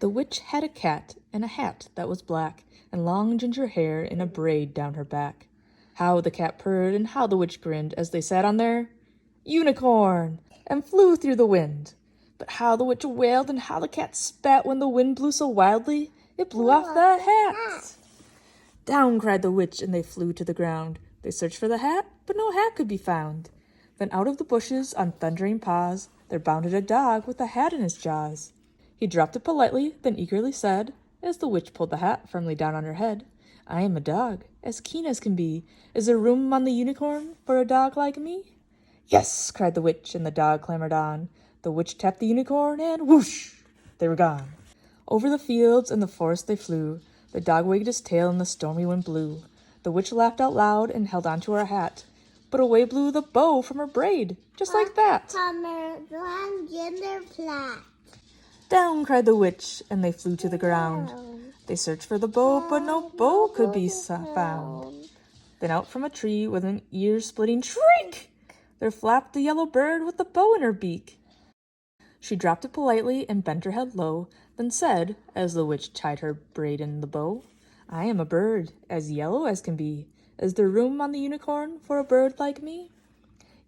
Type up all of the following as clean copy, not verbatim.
The witch had a cat and a hat that was black, and long ginger hair in a braid down her back. How the cat purred and how the witch grinned as they sat on their unicorn and flew through the wind. But how the witch wailed and how the cat spat when the wind blew so wildly it blew off the hat. Down cried the witch and they flew to the ground. They searched for the hat, but no hat could be found. Then out of the bushes on thundering paws there bounded a dog with a hat in his jaws. He dropped it politely, then eagerly said, as the witch pulled the hat firmly down on her head, "I am a dog, as keen as can be. Is there room on the unicorn for a dog like me?" "Yes," cried the witch, and the dog clambered on. The witch tapped the unicorn, and whoosh, they were gone. Over the fields and the forest they flew. The dog wagged his tail and the stormy wind blew. The witch laughed out loud and held on to her hat, but away blew the bow from her braid, just like that. Down cried the witch, and they flew to the ground. They searched for the bow, but no bow could be found. Then out from a tree with an ear-splitting shriek, there flapped the yellow bird with the bow in her beak. She dropped it politely and bent her head low, then said, as the witch tied her braid in the bow, "I am a bird, as yellow as can be. Is there room on the unicorn for a bird like me?"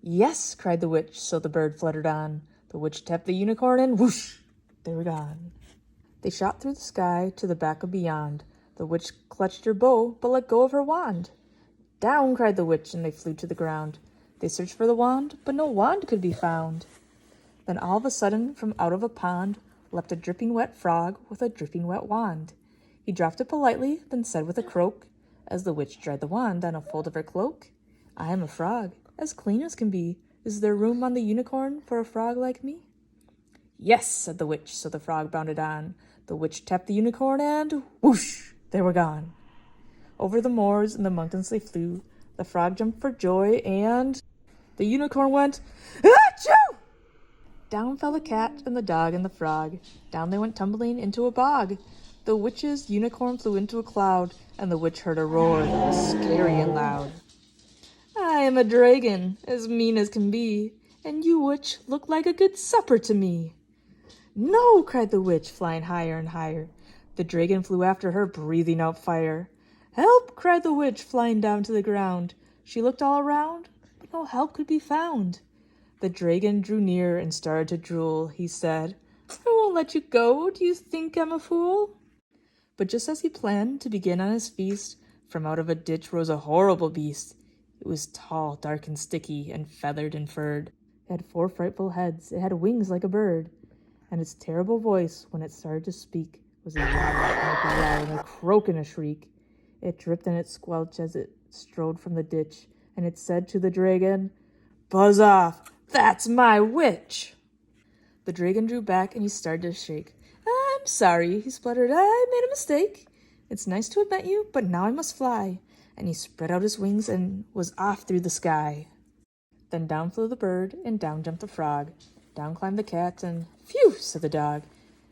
"Yes," cried the witch, so the bird fluttered on. The witch tapped the unicorn, and whoosh, they were gone. They shot through the sky to the back of beyond. The witch clutched her bow, but let go of her wand. Down cried the witch, and they flew to the ground. They searched for the wand, but no wand could be found. Then all of a sudden, from out of a pond, leapt a dripping wet frog with a dripping wet wand. He dropped it politely, then said with a croak, as the witch dried the wand on a fold of her cloak, "I am a frog, as clean as can be. Is there room on the unicorn for a frog like me?" "Yes," said the witch, so the frog bounded on. The witch tapped the unicorn, and whoosh, they were gone. Over the moors and the mountains they flew. The frog jumped for joy, and the unicorn went, "Achoo!" Down fell the cat and the dog and the frog. Down they went tumbling into a bog. The witch's unicorn flew into a cloud, and the witch heard a roar that was scary and loud. "I am a dragon, as mean as can be, and you, witch, look like a good supper to me." "No!" cried the witch, flying higher and higher. The dragon flew after her, breathing out fire. "Help!" cried the witch, flying down to the ground. She looked all around, but no help could be found. The dragon drew near and started to drool. He said, "I won't let you go. Do you think I'm a fool?" But just as he planned to begin on his feast, from out of a ditch rose a horrible beast. It was tall, dark, and sticky, and feathered and furred. It had 4 frightful heads. It had wings like a bird. And its terrible voice, when it started to speak, was a yowl and a growl and a croak and a shriek. It dripped and it squelched as it strode from the ditch, and it said to the dragon, "Buzz off, that's my witch." The dragon drew back and he started to shake. "I'm sorry," he spluttered. "I made a mistake. It's nice to have met you, but now I must fly." And he spread out his wings and was off through the sky. Then down flew the bird, and down jumped the frog. Down climbed the cat, and phew, said the dog.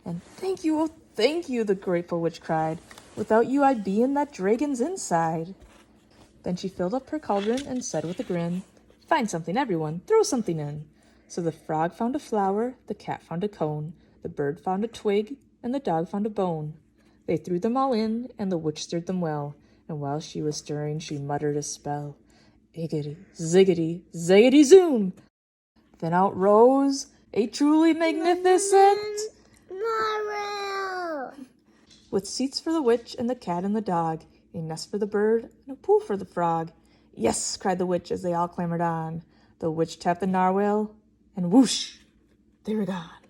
And "Thank you, oh, thank you," the grateful witch cried. "Without you I'd be in that dragon's inside." Then she filled up her cauldron and said with a grin, "Find something, everyone, throw something in." So the frog found a flower, the cat found a cone, the bird found a twig, and the dog found a bone. They threw them all in, and the witch stirred them well, and while she was stirring she muttered a spell. Iggity, ziggity, zaggity zoom! Then out rose a truly magnificent Marvel! with seats for the witch and the cat and the dog, a nest for the bird and a pool for the frog. "Yes," cried the witch as they all clambered on. The witch tapped the narwhal, and whoosh, they were gone.